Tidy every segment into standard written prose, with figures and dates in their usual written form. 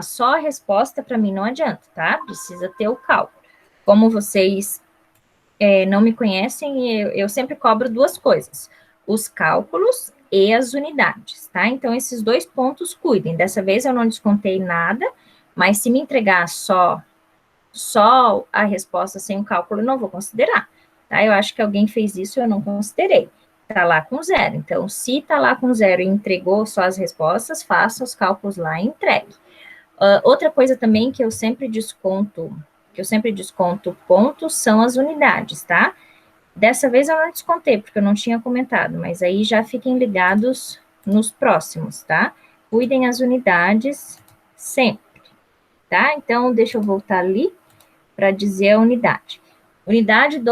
só a resposta para mim não adianta, tá? Precisa ter o cálculo. Como vocês não me conhecem, eu sempre cobro duas coisas: os cálculos e as unidades, tá? Então, esses dois pontos cuidem. Dessa vez eu não descontei nada, mas se me entregar só a resposta sem o cálculo, eu não vou considerar, tá? Eu acho que alguém fez isso e eu não considerei. Tá lá com zero. Então, se tá lá com zero e entregou só as respostas, faça os cálculos lá e entregue. Outra coisa também que eu sempre desconto pontos são as unidades, tá? Dessa vez eu não descontei, porque eu não tinha comentado, mas aí já fiquem ligados nos próximos, tá? Cuidem as unidades sempre, tá? Então, deixa eu voltar ali para dizer a unidade. Unidade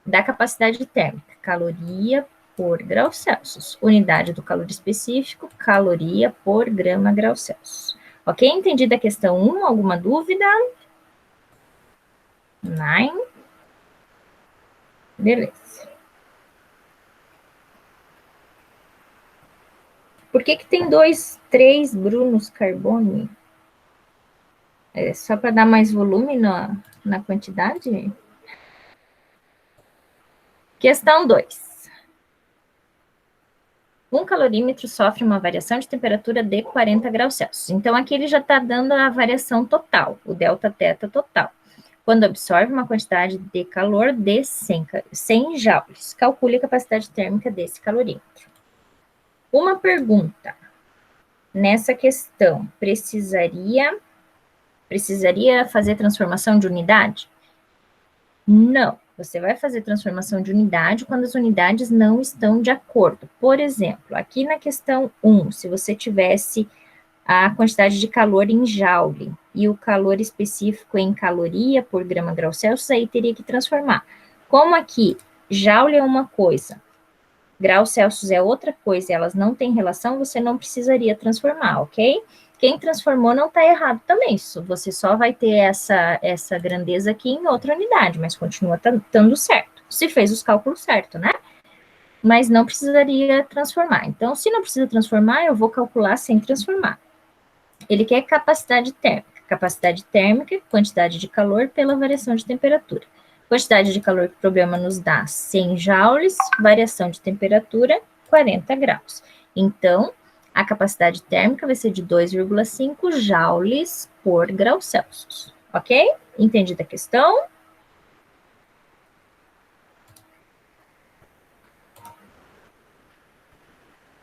da capacidade térmica, caloria por grau Celsius. Unidade do calor específico, caloria por grama grau Celsius. Ok? Entendida a questão 1? Alguma dúvida? 9? Beleza. Por que tem 3 Brunos Carbone? É só para dar mais volume na quantidade? Questão 2. Um calorímetro sofre uma variação de temperatura de 40 graus Celsius. Então, aqui ele já está dando a variação total, o delta teta total. Quando absorve uma quantidade de calor de 100 joules. Calcule a capacidade térmica desse calorímetro. Uma pergunta. Nessa questão, precisaria fazer transformação de unidade? Não. Você vai fazer transformação de unidade quando as unidades não estão de acordo. Por exemplo, aqui na questão 1, se você tivesse a quantidade de calor em joule e o calor específico em caloria por grama grau Celsius, aí teria que transformar. Como aqui, joule é uma coisa, grau Celsius é outra coisa, e elas não têm relação, você não precisaria transformar, ok? Quem transformou não está errado também, você só vai ter essa grandeza aqui em outra unidade, mas continua estando certo. Se fez os cálculos certo, né? Mas não precisaria transformar. Então, se não precisa transformar, eu vou calcular sem transformar. Ele quer capacidade térmica. Capacidade térmica, quantidade de calor pela variação de temperatura. Quantidade de calor que o problema nos dá 100 joules, variação de temperatura 40 graus. Então, a capacidade térmica vai ser de 2,5 joules por grau Celsius. Ok? Entendida a questão?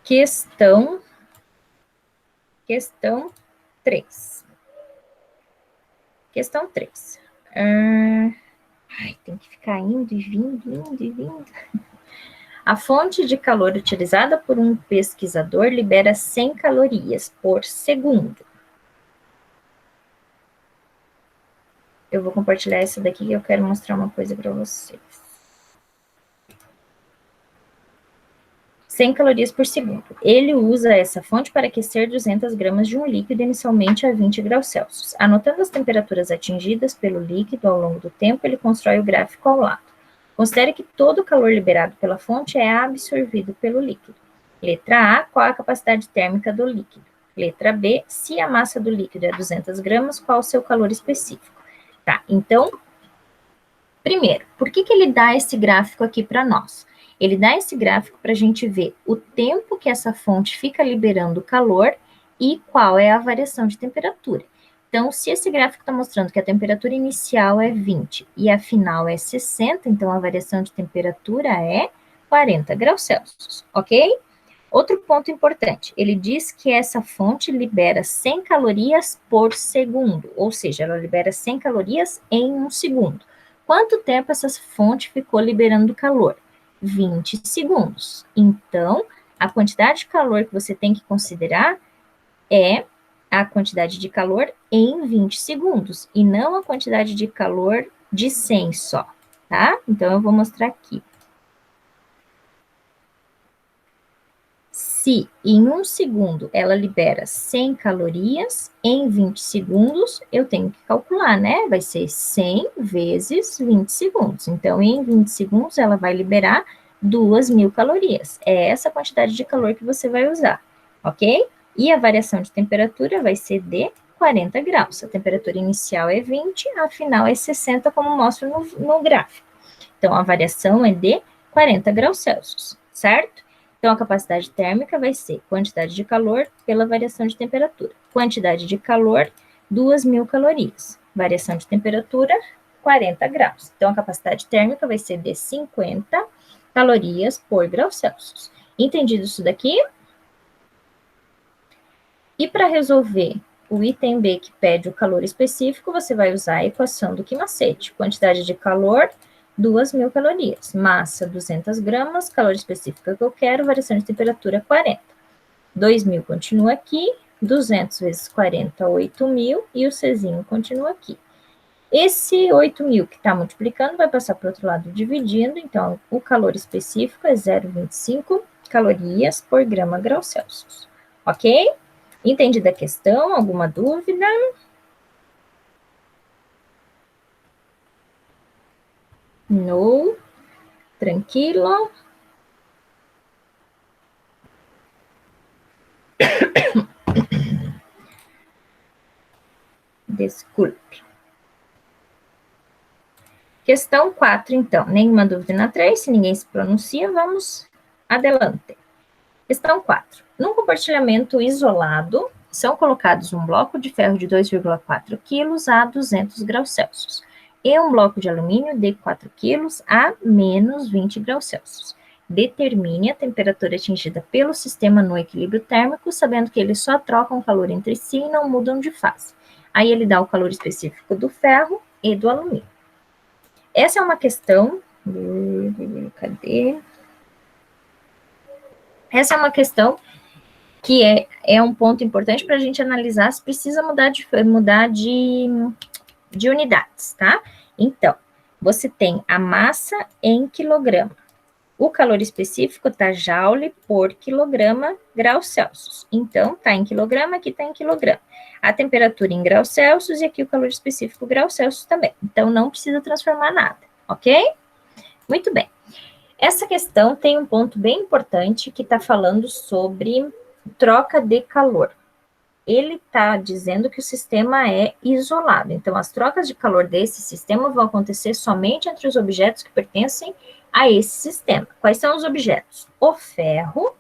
Questão 3. Questão 3. Tem que ficar indo e vindo. A fonte de calor utilizada por um pesquisador libera 100 calorias por segundo. Eu vou compartilhar essa daqui que eu quero mostrar uma coisa para vocês. 100 calorias por segundo. Ele usa essa fonte para aquecer 200 gramas de um líquido inicialmente a 20 graus Celsius. Anotando as temperaturas atingidas pelo líquido ao longo do tempo, ele constrói o gráfico ao lado. Considere que todo o calor liberado pela fonte é absorvido pelo líquido. Letra A, qual a capacidade térmica do líquido? Letra B, se a massa do líquido é 200 gramas, qual o seu calor específico? Tá, então, primeiro, por que ele dá esse gráfico aqui para nós? Ele dá esse gráfico para a gente ver o tempo que essa fonte fica liberando calor e qual é a variação de temperatura. Então, se esse gráfico está mostrando que a temperatura inicial é 20 e a final é 60, então a variação de temperatura é 40 graus Celsius, ok? Outro ponto importante, ele diz que essa fonte libera 100 calorias por segundo, ou seja, ela libera 100 calorias em um segundo. Quanto tempo essa fonte ficou liberando calor? 20 segundos. Então, a quantidade de calor que você tem que considerar é a quantidade de calor em 20 segundos, e não a quantidade de calor de 100 só, tá? Então, eu vou mostrar aqui. Se em um segundo ela libera 100 calorias, em 20 segundos eu tenho que calcular, né? Vai ser 100 vezes 20 segundos. Então, em 20 segundos ela vai liberar 2.000 calorias. É essa quantidade de calor que você vai usar, ok? E a variação de temperatura vai ser de 40 graus. A temperatura inicial é 20, a final é 60, como mostra no gráfico. Então, a variação é de 40 graus Celsius, certo? Então, a capacidade térmica vai ser quantidade de calor pela variação de temperatura. Quantidade de calor, 2.000 calorias. Variação de temperatura, 40 graus. Então, a capacidade térmica vai ser de 50 calorias por grau Celsius. Entendido isso daqui? E para resolver o item B, que pede o calor específico, você vai usar a equação do Quimacete. Quantidade de calor, 2.000 calorias. Massa, 200 gramas. Calor específico que eu quero, variação de temperatura, 40. 2.000 continua aqui. 200 vezes 40, 8.000. E o Czinho continua aqui. Esse 8.000 que está multiplicando vai passar para o outro lado dividindo. Então, o calor específico é 0,25 calorias por grama grau Celsius. Ok? Entendida a questão? Alguma dúvida? No. Tranquilo. Desculpe. Questão 4, então. Nenhuma dúvida na 3, se ninguém se pronuncia, vamos adelante. Questão 4. Num compartilhamento isolado, são colocados um bloco de ferro de 2,4 kg a 200 graus Celsius e um bloco de alumínio de 4 kg a menos 20 graus Celsius. Determine a temperatura atingida pelo sistema no equilíbrio térmico, sabendo que eles só trocam calor entre si e não mudam de fase. Aí ele dá o calor específico do ferro e do alumínio. Essa é uma questão... Cadê? Essa é uma questão que é um ponto importante para a gente analisar se precisa mudar de unidades, tá? Então, você tem a massa em quilograma. O calor específico está joule por quilograma graus Celsius. Então, está em quilograma, aqui está em quilograma. A temperatura em graus Celsius e aqui o calor específico graus Celsius também. Então, não precisa transformar nada, ok? Muito bem. Essa questão tem um ponto bem importante que está falando sobre troca de calor. Ele está dizendo que o sistema é isolado. Então, as trocas de calor desse sistema vão acontecer somente entre os objetos que pertencem a esse sistema. Quais são os objetos? O ferro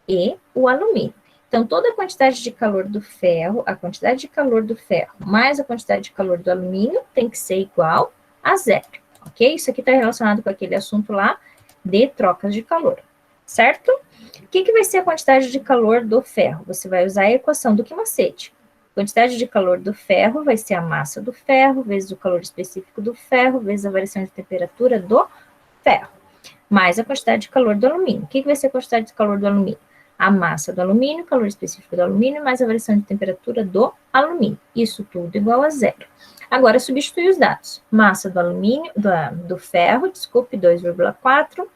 e o alumínio. Então, toda a quantidade de calor do ferro, a quantidade de calor do ferro mais a quantidade de calor do alumínio tem que ser igual a zero, ok? Isso aqui está relacionado com aquele assunto lá de trocas de calor, certo? O que vai ser a quantidade de calor do ferro? Você vai usar a equação do Quimacete. A quantidade de calor do ferro vai ser a massa do ferro, vezes o calor específico do ferro, vezes a variação de temperatura do ferro, mais a quantidade de calor do alumínio. O que vai ser a quantidade de calor do alumínio? A massa do alumínio, calor específico do alumínio, mais a variação de temperatura do alumínio. Isso tudo igual a zero. Agora, substitui os dados. Massa do alumínio, do ferro, 2,4.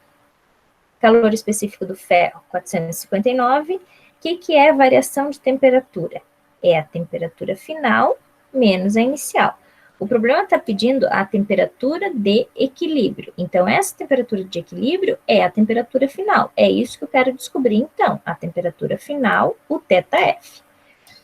Calor específico do ferro, 459. O que é a variação de temperatura? É a temperatura final menos a inicial. O problema está pedindo a temperatura de equilíbrio. Então, essa temperatura de equilíbrio é a temperatura final. É isso que eu quero descobrir, então. A temperatura final, o θF.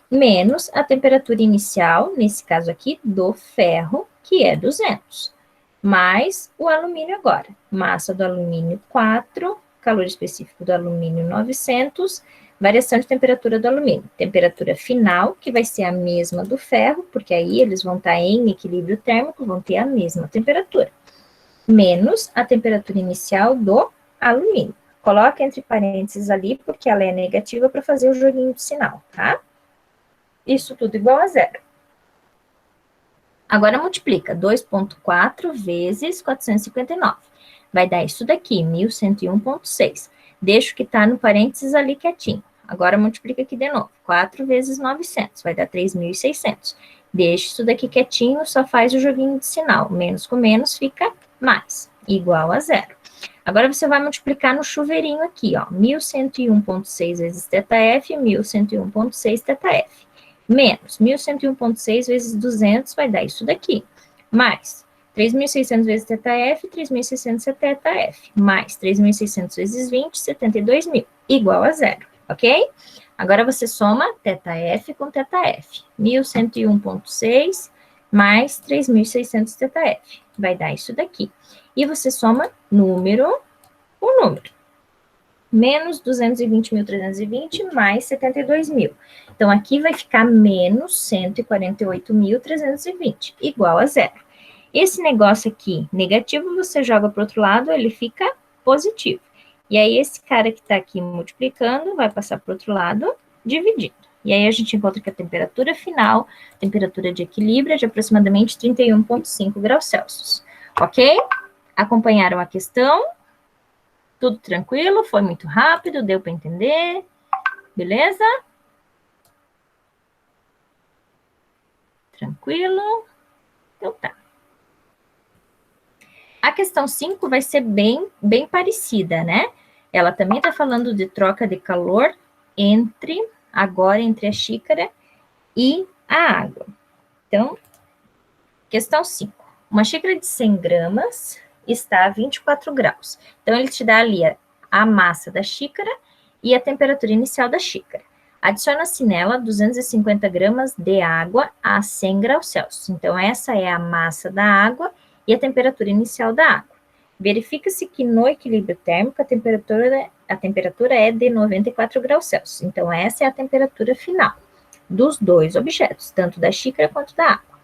Menos a temperatura inicial, nesse caso aqui, do ferro, que é 200. Mais o alumínio agora. Massa do alumínio, 4. Calor específico do alumínio, 900. Variação de temperatura do alumínio. Temperatura final, que vai ser a mesma do ferro, porque aí eles vão estar em equilíbrio térmico, vão ter a mesma temperatura. Menos a temperatura inicial do alumínio. Coloca entre parênteses ali, porque ela é negativa para fazer o joguinho de sinal, tá? Isso tudo igual a zero. Agora multiplica 2,4 vezes 459. Vai dar isso daqui, 1101,6. Deixa o que está no parênteses ali quietinho. Agora multiplica aqui de novo. 4 vezes 900, vai dar 3.600. Deixa isso daqui quietinho, só faz o joguinho de sinal. Menos com menos fica mais, igual a zero. Agora você vai multiplicar no chuveirinho aqui, ó. 1101,6 vezes θF, 1101,6 θF. Menos 1101,6 vezes 200 vai dar isso daqui. Mais 3.600 vezes θF, 3.600 θF. Mais 3.600 vezes 20, 72.000. Igual a zero. ok? Agora você soma θF com θF. 1101,6 mais 3.600 θF. Vai dar isso daqui. E você soma número por número. Menos 220.320 mais 72.000. Então, aqui vai ficar menos 148.320, igual a zero. Esse negócio aqui, negativo, você joga para o outro lado, ele fica positivo. E aí, esse cara que está aqui multiplicando vai passar para o outro lado, dividindo. E aí, a gente encontra que a temperatura final, temperatura de equilíbrio, é de aproximadamente 31,5 graus Celsius. Ok? Acompanharam a questão? Tudo tranquilo? Foi muito rápido? Deu para entender? Beleza? Tranquilo? Então tá. A questão 5 vai ser bem parecida, né? Ela também está falando de troca de calor entre a xícara e a água. Então, questão 5. Uma xícara de 100 gramas está a 24 graus. Então, ele te dá ali a massa da xícara e a temperatura inicial da xícara. Adiciona-se nela 250 gramas de água a 100 graus Celsius. Então, essa é a massa da água e a temperatura inicial da água. Verifica-se que no equilíbrio térmico a temperatura é de 94 graus Celsius. Então, essa é a temperatura final dos dois objetos, tanto da xícara quanto da água.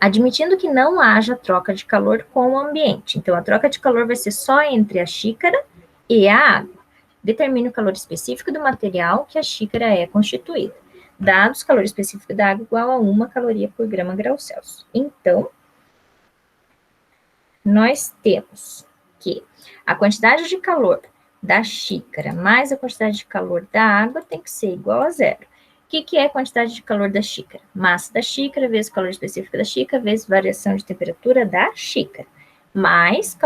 Admitindo que não haja troca de calor com o ambiente. Então, a troca de calor vai ser só entre a xícara e a água. Determine o calor específico do material que a xícara é constituída. Dados, calor específico da água igual a 1 caloria por grama grau Celsius. Então, nós temos que a quantidade de calor da xícara mais a quantidade de calor da água tem que ser igual a zero. O que é a quantidade de calor da xícara? Massa da xícara vezes calor específico da xícara vezes variação de temperatura da xícara. Mais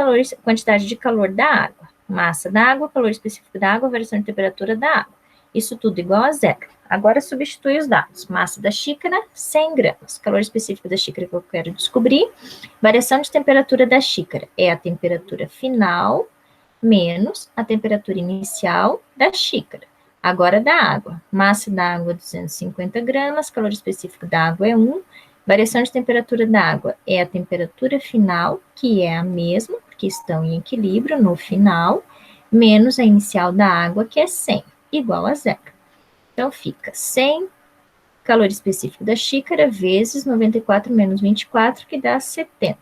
quantidade de calor da água. Massa da água, calor específico da água, variação de temperatura da água. Isso tudo igual a zero. Agora, substitui os dados. Massa da xícara, 100 gramas. Calor específico da xícara que eu quero descobrir. Variação de temperatura da xícara é a temperatura final menos a temperatura inicial da xícara. Agora, da água. Massa da água, 250 gramas. Calor específico da água é 1. Variação de temperatura da água é a temperatura final, que é a mesma, porque estão em equilíbrio no final, menos a inicial da água, que é 100, igual a zero. Então, fica 100, calor específico da xícara, vezes 94 menos 24, que dá 70.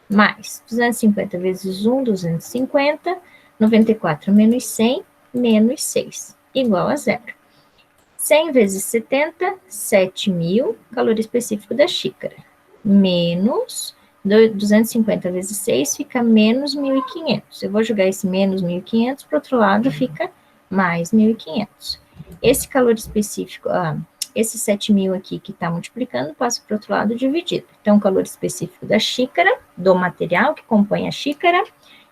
Mais 250 vezes 1, 250, 94 menos 100, menos 6, igual a zero. 100 vezes 70, 7.000, calor específico da xícara, menos 250 vezes 6 fica menos 1.500. Eu vou jogar esse menos 1.500 para o outro lado, fica mais 1.500. Esse calor específico, esse 7.000 aqui que está multiplicando, passa para o outro lado dividido. Então, o calor específico da xícara, do material que compõe a xícara,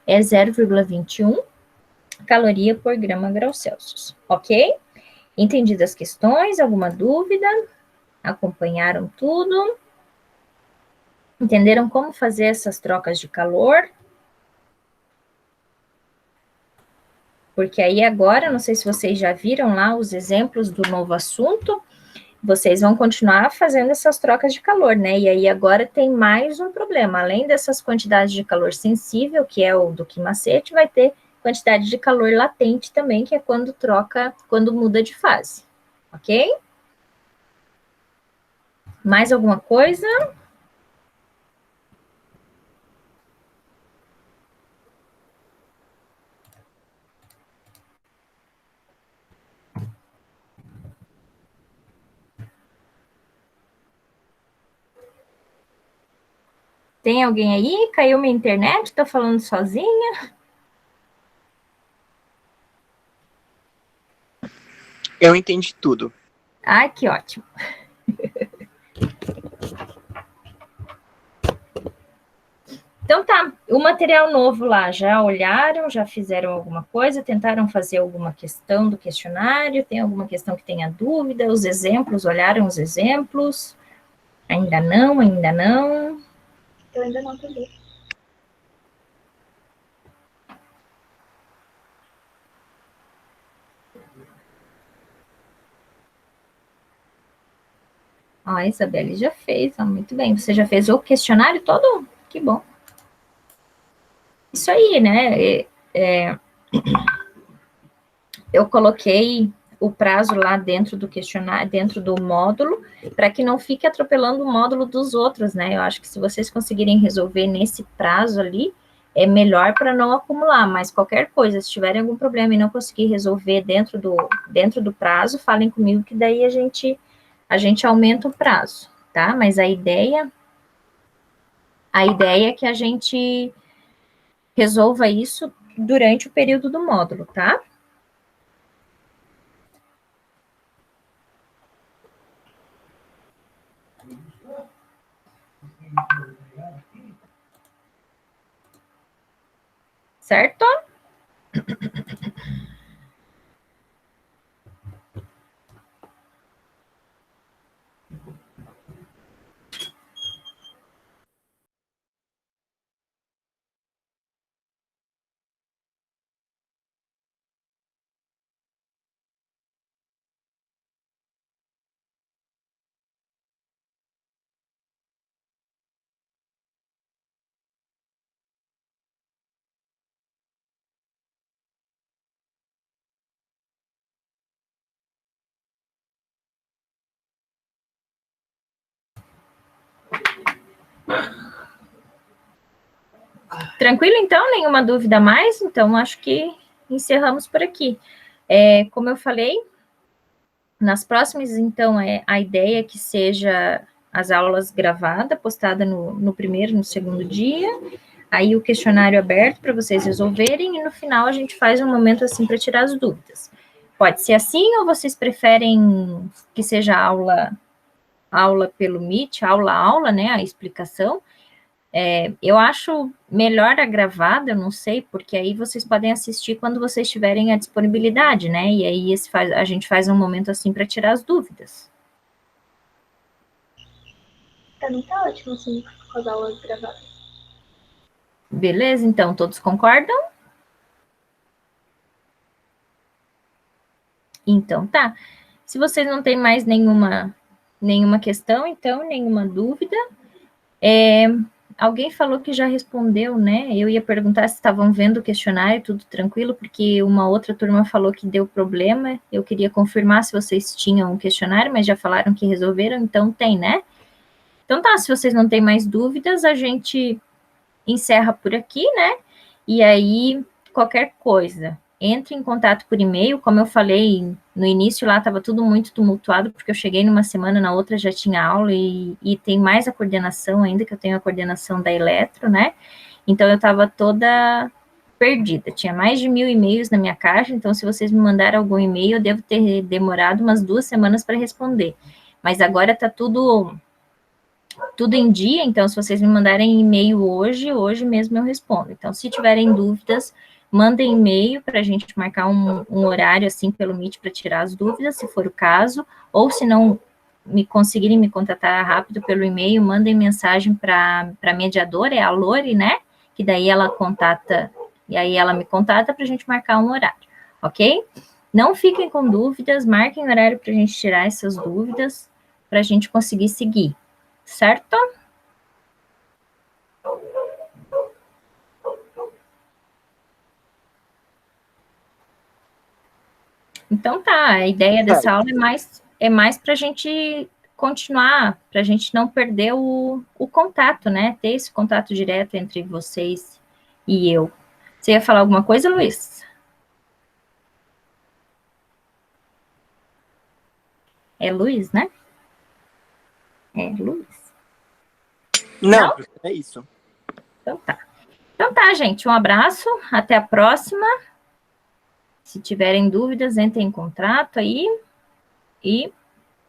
é 0,21 caloria por grama grau Celsius, ok? Entendidas as questões? Alguma dúvida? Acompanharam tudo? Entenderam como fazer essas trocas de calor? Porque aí agora, não sei se vocês já viram lá os exemplos do novo assunto, vocês vão continuar fazendo essas trocas de calor, né? E aí agora tem mais um problema. Além dessas quantidades de calor sensível, que é o do quimacete, vai ter quantidade de calor latente também, que é quando troca, quando muda de fase. Ok? Mais alguma coisa? Tem alguém aí? Caiu minha internet? Estou falando sozinha? Eu entendi tudo. Ai, que ótimo. Então tá, o material novo lá, já olharam, já fizeram alguma coisa, tentaram fazer alguma questão do questionário, tem alguma questão que tenha dúvida, os exemplos, olharam os exemplos? Ainda não, ainda não? Eu ainda não também. Ó, a Isabelle já fez, ó, muito bem. Você já fez o questionário todo? Que bom. Isso aí, né? Eu coloquei o prazo lá dentro do questionário, dentro do módulo, para que não fique atropelando o módulo dos outros, né? Eu acho que se vocês conseguirem resolver nesse prazo ali, é melhor para não acumular, mas qualquer coisa, se tiverem algum problema e não conseguir resolver dentro do prazo, falem comigo que daí a gente aumenta o prazo, tá? Mas a ideia é que a gente resolva isso durante o período do módulo, tá? Certo? Tranquilo, então? Nenhuma dúvida mais? Então, acho que encerramos por aqui. Como eu falei, nas próximas, então, a ideia é que seja as aulas gravadas, postada no primeiro, no segundo dia, aí o questionário aberto para vocês resolverem, e no final a gente faz um momento assim para tirar as dúvidas. Pode ser assim, ou vocês preferem que seja aula pelo Meet, aula, né, a explicação? Eu acho melhor a gravada, eu não sei, porque aí vocês podem assistir quando vocês tiverem a disponibilidade, né? E aí a gente faz um momento assim para tirar as dúvidas. Pra mim tá ótimo, assim, com as aulas gravadas. Beleza? Então, todos concordam? Então, tá. Se vocês não têm mais nenhuma questão, então, nenhuma dúvida, alguém falou que já respondeu, né? Eu ia perguntar se estavam vendo o questionário, tudo tranquilo, porque uma outra turma falou que deu problema. Eu queria confirmar se vocês tinham um questionário, mas já falaram que resolveram, então tem, né? Então tá, se vocês não têm mais dúvidas, a gente encerra por aqui, né? E aí, qualquer coisa, entre em contato por e-mail. Como eu falei no início, lá estava tudo muito tumultuado, porque eu cheguei numa semana, na outra já tinha aula, e tem mais a coordenação ainda, que eu tenho a coordenação da Eletro, né? Então, eu estava toda perdida. Tinha mais de 1000 e-mails na minha caixa, então, se vocês me mandaram algum e-mail, eu devo ter demorado umas 2 semanas para responder. Mas agora está tudo em dia, então se vocês me mandarem e-mail hoje mesmo eu respondo. Então, se tiverem dúvidas, mandem e-mail para a gente marcar um horário assim pelo Meet para tirar as dúvidas, se for o caso, ou se não conseguirem me contatar rápido pelo e-mail, mandem mensagem para a mediadora, é a Lore, né? Que daí ela contata, e aí ela me contata para a gente marcar um horário, ok? Não fiquem com dúvidas, marquem horário para a gente tirar essas dúvidas, para a gente conseguir seguir. Certo? Então tá, a ideia dessa aula é mais para a gente continuar, para a gente não perder o contato, né? Ter esse contato direto entre vocês e eu. Você ia falar alguma coisa, Luiz? É Luiz, né? É Luiz. Não, é isso. Então tá. Então tá, gente. Um abraço. Até a próxima. Se tiverem dúvidas, entrem em contato aí. E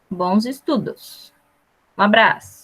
bons estudos. Um abraço.